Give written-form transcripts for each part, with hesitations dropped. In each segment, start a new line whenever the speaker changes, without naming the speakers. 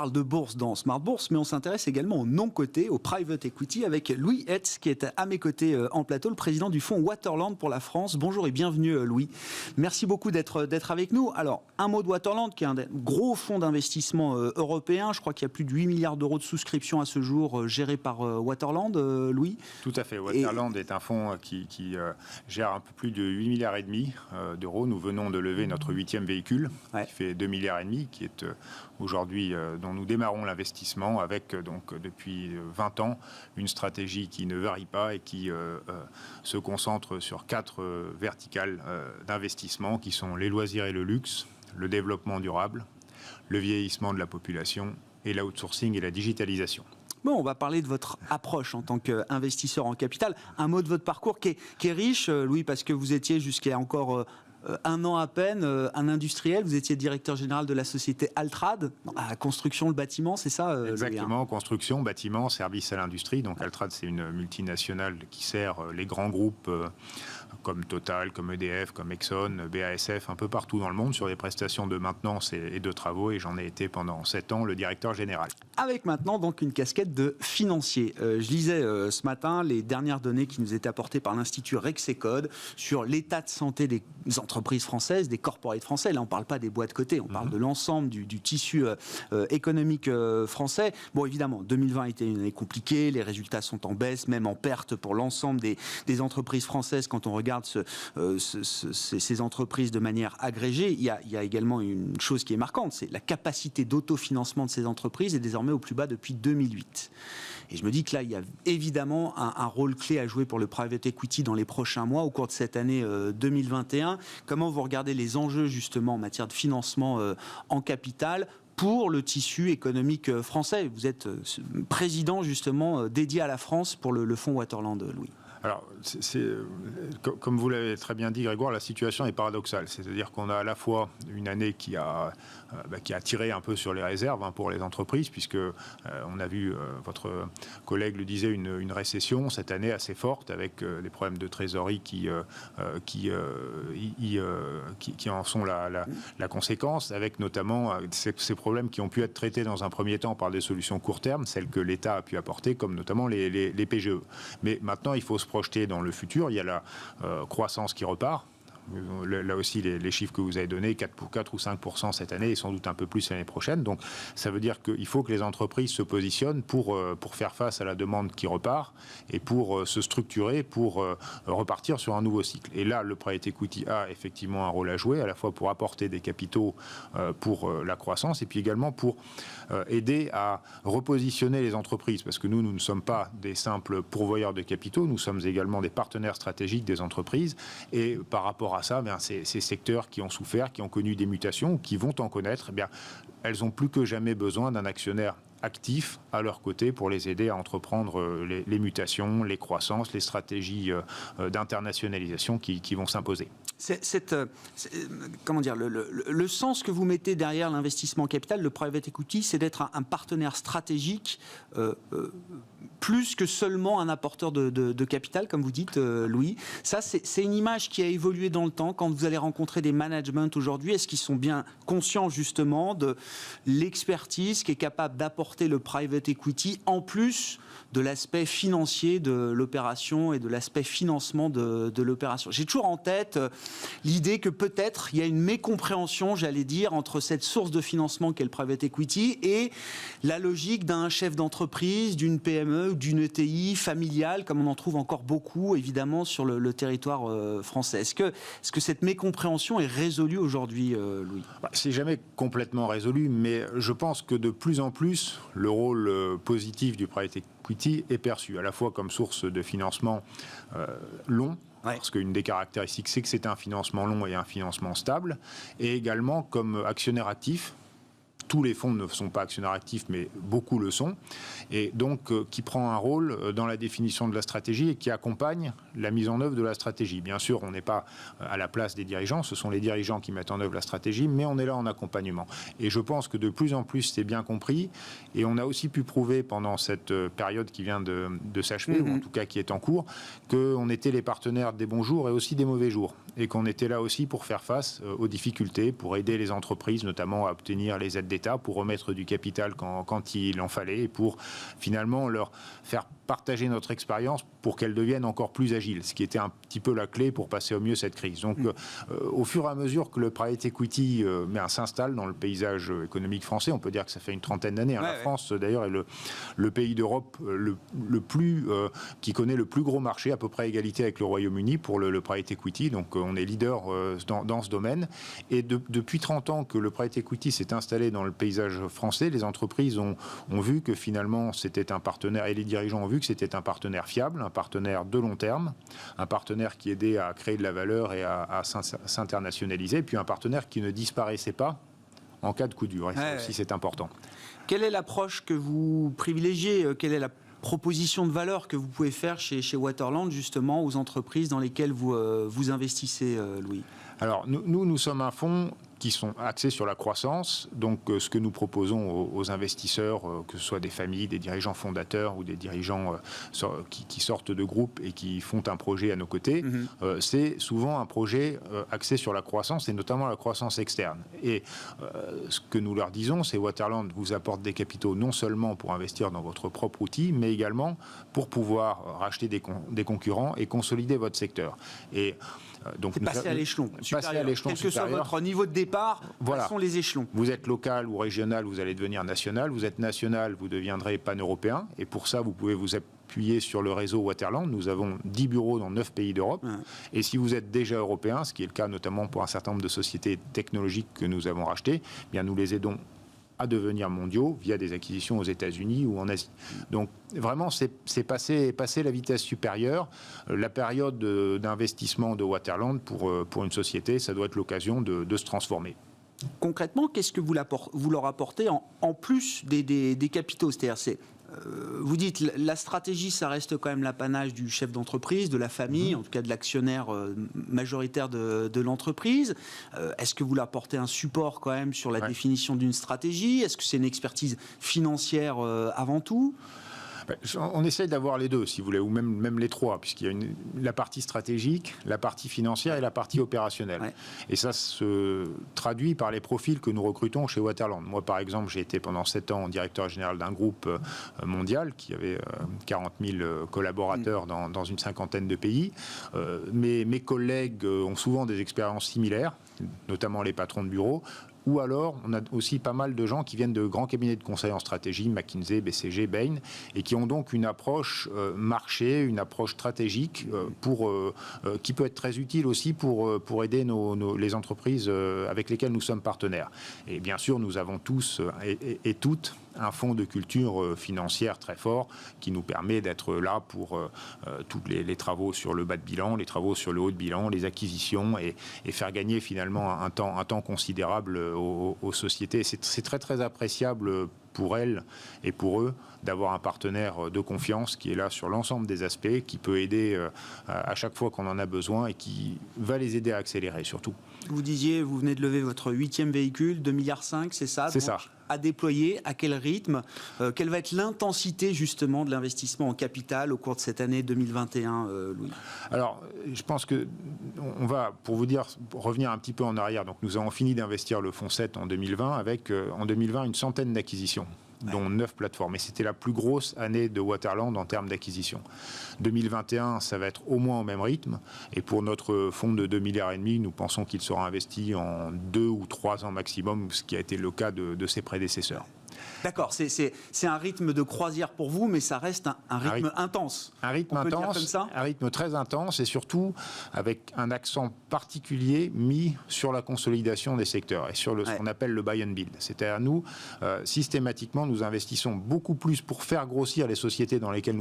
parle de bourse dans Smart Bourse, mais on s'intéresse également aux non-cotés, au private equity, avec Louis Hetz, qui est à mes côtés en plateau, le président du fonds Waterland pour la France. Bonjour et bienvenue, Louis. Merci beaucoup d'être avec nous. Alors, un mot de Waterland, qui est un gros fonds d'investissement européen. Je crois qu'il y a plus de 8 milliards d'euros de souscriptions à ce jour gérés par Waterland, Louis.
Tout à fait. Waterland est un fonds qui gère un peu plus de 8 milliards et demi d'euros. Nous venons de lever notre 8e véhicule, qui fait 2 milliards et demi, qui est aujourd'hui dont nous démarrons l'investissement avec donc depuis 20 ans une stratégie qui ne varie pas et qui se concentre sur 4 verticales d'investissement qui sont les loisirs et le luxe, le développement durable, le vieillissement de la population et l'outsourcing et la digitalisation.
Bon, on va parler de votre approche en tant qu'investisseur en capital. Un mot de votre parcours qui est riche, Louis, parce que vous étiez jusqu'à encore un an à peine un industriel. Vous étiez directeur général de la société Altrad, à la construction, le bâtiment, c'est ça,
Exactement,
Louis,
construction, bâtiment, service à l'industrie. Donc Altrad, c'est une multinationale qui sert les grands groupes comme Total, comme EDF, comme Exxon, BASF, un peu partout dans le monde sur des prestations de maintenance et de travaux. Et j'en ai été pendant 7 ans le directeur général.
Avec maintenant donc une casquette de financier. Je lisais ce matin les dernières données qui nous étaient apportées par l'Institut Rexecode sur l'état de santé des entreprises françaises, des corporates français. Là, on ne parle pas des boîtes cotées, on parle de l'ensemble du tissu économique français. Bon, évidemment, 2020 a été une année compliquée, les résultats sont en baisse, même en perte pour l'ensemble des entreprises françaises. Quand on regarde ces entreprises de manière agrégée, il y a également une chose qui est marquante, c'est la capacité d'autofinancement de ces entreprises est désormais au plus bas depuis 2008. Et je me dis que là, il y a évidemment un rôle clé à jouer pour le private equity dans les prochains mois, au cours de cette année 2021. Comment vous regardez les enjeux justement en matière de financement en capital pour le tissu économique français? Vous êtes président justement dédié à la France pour le fonds Waterland, Louis.
Alors, comme vous l'avez très bien dit, Grégoire, la situation est paradoxale. C'est-à-dire qu'on a à la fois une année qui a tiré un peu sur les réserves pour les entreprises, puisque on a vu, votre collègue le disait, une récession cette année assez forte, avec des problèmes de trésorerie qui en sont la conséquence, avec notamment ces problèmes qui ont pu être traités dans un premier temps par des solutions court terme, celles que l'État a pu apporter, comme notamment les PGE. Mais maintenant, il faut se projeter dans le futur. Il y a la croissance qui repart. Là aussi, les chiffres que vous avez donnés, 4 ou 5% cette année et sans doute un peu plus l'année prochaine. Donc, ça veut dire qu'il faut que les entreprises se positionnent pour faire face à la demande qui repart et pour se structurer, pour repartir sur un nouveau cycle. Et là, le private equity a effectivement un rôle à jouer, à la fois pour apporter des capitaux pour la croissance et puis également pour aider à repositionner les entreprises. Parce que nous ne sommes pas des simples pourvoyeurs de capitaux, nous sommes également des partenaires stratégiques des entreprises. Et par rapport à ça, ces secteurs qui ont souffert, qui ont connu des mutations, ou qui vont en connaître, elles ont plus que jamais besoin d'un actionnaire actifs à leur côté pour les aider à entreprendre les mutations, les croissances, les stratégies d'internationalisation qui vont s'imposer.
Comment dire, le sens que vous mettez derrière l'investissement en capital, le private equity, c'est d'être un partenaire stratégique plus que seulement un apporteur de capital, comme vous dites, Louis. Ça, c'est une image qui a évolué dans le temps. Quand vous allez rencontrer des managements aujourd'hui, est-ce qu'ils sont bien conscients justement de l'expertise qui est capable d'apporter le private equity en plus de l'aspect financier de l'opération et de l'aspect financement de l'opération? J'ai toujours en tête l'idée que peut-être il y a une mécompréhension, j'allais dire, entre cette source de financement qu'est le private equity et la logique d'un chef d'entreprise, d'une PME ou d'une ETI familiale, comme on en trouve encore beaucoup, évidemment, sur le territoire français. Est-ce que cette mécompréhension est résolue aujourd'hui, Louis?
C'est jamais complètement résolu, mais je pense que de plus en plus, le rôle positif du private equity est perçu, à la fois comme source de financement long, parce qu'une des caractéristiques, c'est que c'est un financement long et un financement stable, et également comme actionnaire actif. Tous les fonds ne sont pas actionnaires actifs, mais beaucoup le sont, et donc qui prend un rôle dans la définition de la stratégie et qui accompagne la mise en œuvre de la stratégie. Bien sûr, on n'est pas à la place des dirigeants, ce sont les dirigeants qui mettent en œuvre la stratégie, mais on est là en accompagnement. Et je pense que de plus en plus, c'est bien compris, et on a aussi pu prouver pendant cette période qui vient de s'achever, ou en tout cas qui est en cours, qu'on était les partenaires des bons jours et aussi des mauvais jours, et qu'on était là aussi pour faire face aux difficultés, pour aider les entreprises, notamment à obtenir les aides d'État, l'État pour remettre du capital quand il en fallait et pour finalement leur faire partager notre expérience pour qu'elle devienne encore plus agile, ce qui était un petit peu la clé pour passer au mieux cette crise. Donc, au fur et à mesure que le private equity s'installe dans le paysage économique français, on peut dire que ça fait une trentaine d'années. La France, d'ailleurs, est le pays d'Europe qui connaît le plus gros marché, à peu près à égalité avec le Royaume-Uni pour le private equity. Donc, on est leader dans ce domaine. Et depuis 30 ans que le private equity s'est installé dans le paysage français, les entreprises ont vu que finalement, c'était un partenaire, et les dirigeants ont vu que c'était un partenaire fiable, un partenaire de long terme, un partenaire qui aidait à créer de la valeur et à s'internationaliser, puis un partenaire qui ne disparaissait pas en cas de coup dur. Et ça aussi, c'est important.
Quelle est l'approche que vous privilégiez? Quelle est la proposition de valeur que vous pouvez faire chez Waterland, justement, aux entreprises dans lesquelles vous investissez, Louis?
Alors, nous sommes un fonds qui sont axés sur la croissance. Donc, ce que nous proposons aux investisseurs, que ce soit des familles, des dirigeants fondateurs ou des dirigeants qui sortent de groupes et qui font un projet à nos côtés, c'est souvent un projet axé sur la croissance et notamment la croissance externe. Et ce que nous leur disons, c'est Waterland vous apporte des capitaux non seulement pour investir dans votre propre outil, mais également pour pouvoir racheter des concurrents et consolider votre secteur. Et donc,
passer à l'échelon supérieur. Quel que soit votre niveau de départ, quels sont les échelons?
Vous êtes local ou régional, vous allez devenir national. Vous êtes national, vous deviendrez pan-européen. Et pour ça, vous pouvez vous appuyer sur le réseau Waterland. Nous avons 10 bureaux dans 9 pays d'Europe. Et si vous êtes déjà européen, ce qui est le cas notamment pour un certain nombre de sociétés technologiques que nous avons rachetées, eh bien nous les aidons à devenir mondiaux via des acquisitions aux États-Unis ou en Asie. Donc vraiment, c'est passer la vitesse supérieure. La période d'investissement de Waterland pour une société, ça doit être l'occasion de se transformer.
Concrètement, qu'est-ce que vous leur apportez en plus des capitaux? C'est-à-dire, vous dites la stratégie, ça reste quand même l'apanage du chef d'entreprise, de la famille, en tout cas de l'actionnaire majoritaire de l'entreprise. Est-ce que vous leur apportez un support quand même sur la définition d'une stratégie? Est-ce que c'est une expertise financière avant tout?
On essaie d'avoir les deux, si vous voulez, ou même les trois, puisqu'il y a la partie stratégique, la partie financière et la partie opérationnelle. Et ça se traduit par les profils que nous recrutons chez Waterland. Moi, par exemple, j'ai été pendant 7 ans directeur général d'un groupe mondial qui avait 40 000 collaborateurs dans une cinquantaine de pays. Mes collègues ont souvent des expériences similaires, notamment les patrons de bureau. Ou alors, on a aussi pas mal de gens qui viennent de grands cabinets de conseil en stratégie, McKinsey, BCG, Bain, et qui ont donc une approche marché, une approche stratégique qui peut être très utile aussi pour aider les entreprises avec lesquelles nous sommes partenaires. Et bien sûr, nous avons tous et toutes un fonds de culture financière très fort qui nous permet d'être là pour tous les travaux sur le bas de bilan, les travaux sur le haut de bilan, les acquisitions et faire gagner finalement un temps considérable aux sociétés. C'est très très appréciable pour elles et pour eux d'avoir un partenaire de confiance qui est là sur l'ensemble des aspects, qui peut aider à chaque fois qu'on en a besoin et qui va les aider à accélérer surtout.
Vous disiez, vous venez de lever votre 8e véhicule, 2,5 milliards, c'est ça?
C'est ça.
À déployer, à quel rythme? Quelle va être l'intensité justement de l'investissement en capital au cours de cette année 2021, Louis?
Alors, je pense que on va, pour vous dire, revenir un petit peu en arrière. Donc, nous avons fini d'investir le fonds 7 en 2020 avec, en 2020, une centaine d'acquisitions, dont 9 plateformes. Et c'était la plus grosse année de Waterland en termes d'acquisition. 2021, ça va être au moins au même rythme. Et pour notre fonds de 2,5 milliards, nous pensons qu'il sera investi en 2 ou 3 ans maximum, ce qui a été le cas de ses prédécesseurs.
D'accord, c'est un rythme de croisière pour vous, mais ça reste un rythme intense.
Un rythme intense, comme ça, un rythme très intense et surtout avec un accent particulier mis sur la consolidation des secteurs et sur ce qu'on appelle le buy and build. C'est-à-dire nous, systématiquement, nous investissons beaucoup plus pour faire grossir les sociétés dans lesquelles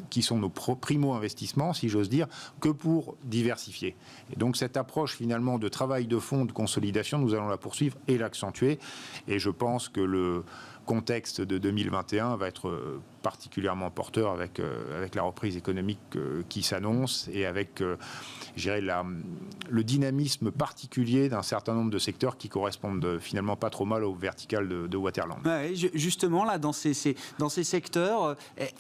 qui sont nos primo-investissements, si j'ose dire, que pour diversifier. Et donc cette approche finalement de travail de fond, de consolidation, nous allons la poursuivre et l'accentuer. Et je pense que contexte de 2021 va être particulièrement porteur avec la reprise économique qui s'annonce et avec, je dirais, le dynamisme particulier d'un certain nombre de secteurs qui correspondent finalement pas trop mal au vertical de Waterland.
Ouais, justement, là, dans ces secteurs,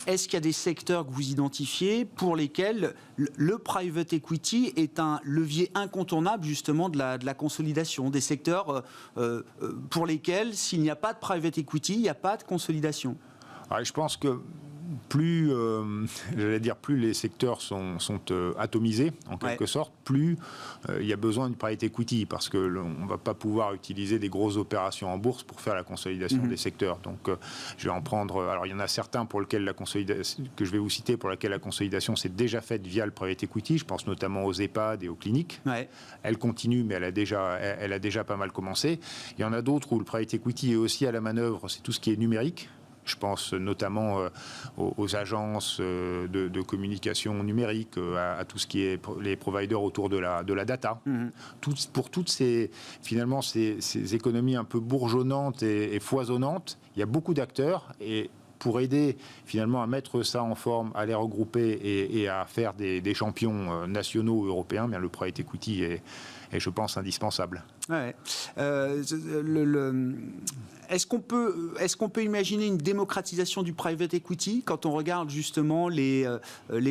est-ce qu'il y a des secteurs que vous identifiez pour lesquels le private equity est un levier incontournable justement de la consolidation, des secteurs pour lesquels s'il n'y a pas de private equity, il n'y a pas de consolidation?
Alors, je pense que plus les secteurs sont atomisés, en quelque sorte, plus il y a besoin du private equity, parce qu'on ne va pas pouvoir utiliser des grosses opérations en bourse pour faire la consolidation des secteurs. Donc, je vais en prendre... Alors, il y en a certains pour lesquels la consolidation, que je vais vous citer, pour lesquels la consolidation s'est déjà faite via le private equity. Je pense notamment aux EHPAD et aux cliniques. Ouais. Elle continue, mais elle a déjà pas mal commencé. Il y en a d'autres où le private equity est aussi à la manœuvre. C'est tout ce qui est numérique. Je pense notamment aux agences de communication numérique, à tout ce qui est les providers autour de la data. Pour toutes ces économies un peu bourgeonnantes et foisonnantes, il y a beaucoup d'acteurs, et pour aider finalement à mettre ça en forme, à les regrouper et à faire des champions nationaux européens, bien le private equity est, je pense, indispensable.
Ouais. Est-ce qu'on peut imaginer une démocratisation du private equity quand on regarde justement les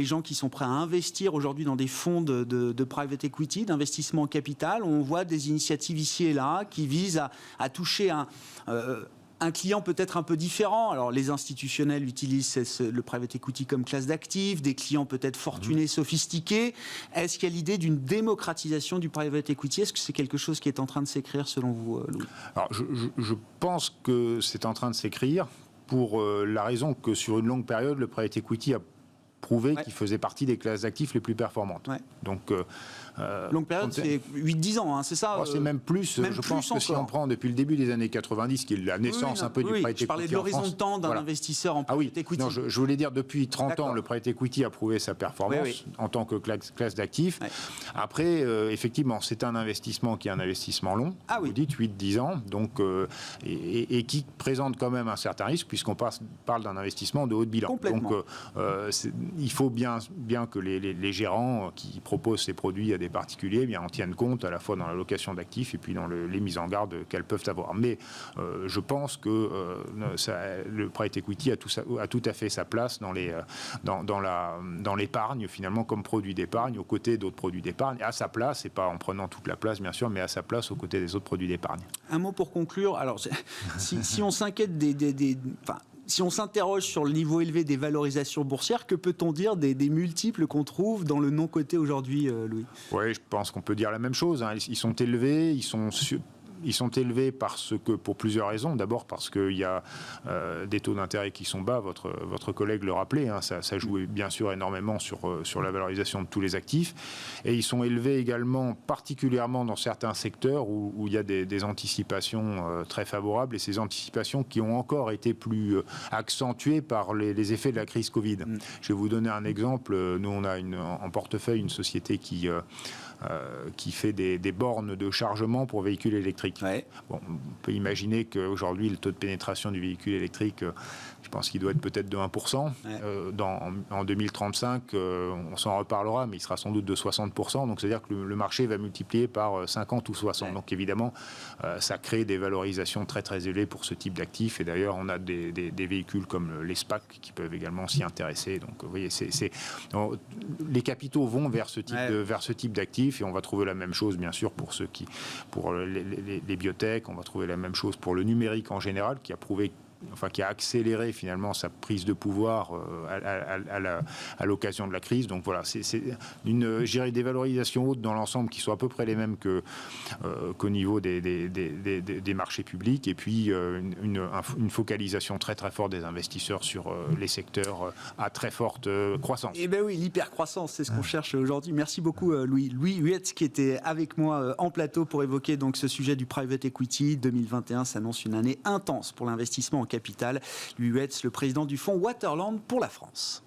gens qui sont prêts à investir aujourd'hui dans des fonds de private equity, d'investissement en capital? On voit des initiatives ici et là qui visent à toucher un client peut-être un peu différent. Alors, les institutionnels utilisent le private equity comme classe d'actifs, des clients peut-être fortunés, sophistiqués. Est-ce qu'il y a l'idée d'une démocratisation du private equity? Est-ce que c'est quelque chose qui est en train de s'écrire selon vous, Louis?
Alors, je pense que c'est en train de s'écrire pour la raison que sur une longue période, le private equity a prouvé qu'il faisait partie des classes d'actifs les plus performantes. Ouais. Donc,
longue période, c'est 8-10 ans, hein, c'est ça?
C'est même plus, je pense que si on prend depuis le début des années 90, qui est la naissance un peu du private equity.
Je parlais de l'horizon de temps d'un investisseur en private equity.
Non, je voulais dire, depuis 30 ans, le private equity a prouvé sa performance en tant que classe d'actifs. Après, effectivement, c'est un investissement qui est un investissement long, vous dites 8-10 ans, donc, et qui présente quand même un certain risque, puisqu'on parle d'un investissement de haut de bilan. Donc, il faut bien que les gérants qui proposent ces produits à des particuliers en tiennent compte à la fois dans la location d'actifs et puis dans les mises en garde qu'elles peuvent avoir. Mais je pense que le private equity a tout à fait sa place dans l'épargne, finalement, comme produit d'épargne, aux côtés d'autres produits d'épargne, à sa place, et pas en prenant toute la place, bien sûr, mais à sa place aux côtés des autres produits d'épargne.
Un mot pour conclure. Alors, si on s'inquiète si on s'interroge sur le niveau élevé des valorisations boursières, que peut-on dire des multiples qu'on trouve dans le non-coté aujourd'hui, Louis?
Oui, je pense qu'on peut dire la même chose. Ils sont élevés, ils sont élevés pour plusieurs raisons. D'abord parce qu'il y a des taux d'intérêt qui sont bas, votre collègue le rappelait, ça joue bien sûr énormément sur la valorisation de tous les actifs. Et ils sont élevés également, particulièrement dans certains secteurs où il y a des anticipations très favorables, et ces anticipations qui ont encore été plus accentuées par les effets de la crise Covid. Je vais vous donner un exemple. Nous, on a en portefeuille une société qui fait des bornes de chargement pour véhicules électriques. Ouais. Bon, on peut imaginer qu'aujourd'hui, le taux de pénétration du véhicule électrique, je pense qu'il doit être peut-être de 1%. Ouais. En 2035, on s'en reparlera, mais il sera sans doute de 60%. Donc, c'est-à-dire que le marché va multiplier par 50 ou 60. Ouais. Donc, évidemment, ça crée des valorisations très, très élevées pour ce type d'actifs. Et d'ailleurs, on a des véhicules comme les SPAC qui peuvent également s'y intéresser. Donc, vous voyez, les capitaux vont vers ce type d'actifs, et on va trouver la même chose, bien sûr, pour les biotech. On va trouver la même chose pour le numérique en général, qui a accéléré finalement sa prise de pouvoir à l'occasion de la crise. Donc voilà, c'est des valorisations hautes dans l'ensemble qui sont à peu près les mêmes qu'au niveau des marchés publics, et puis une focalisation très très forte des investisseurs sur les secteurs à très forte croissance.
Eh bien oui, l'hypercroissance, c'est ce qu'on cherche aujourd'hui. Merci beaucoup Louis Huetz, qui était avec moi en plateau pour évoquer donc ce sujet du private equity. 2021 s'annonce une année intense pour l'investissement en capital. Louis Huetz, le président du fonds Waterland pour la France.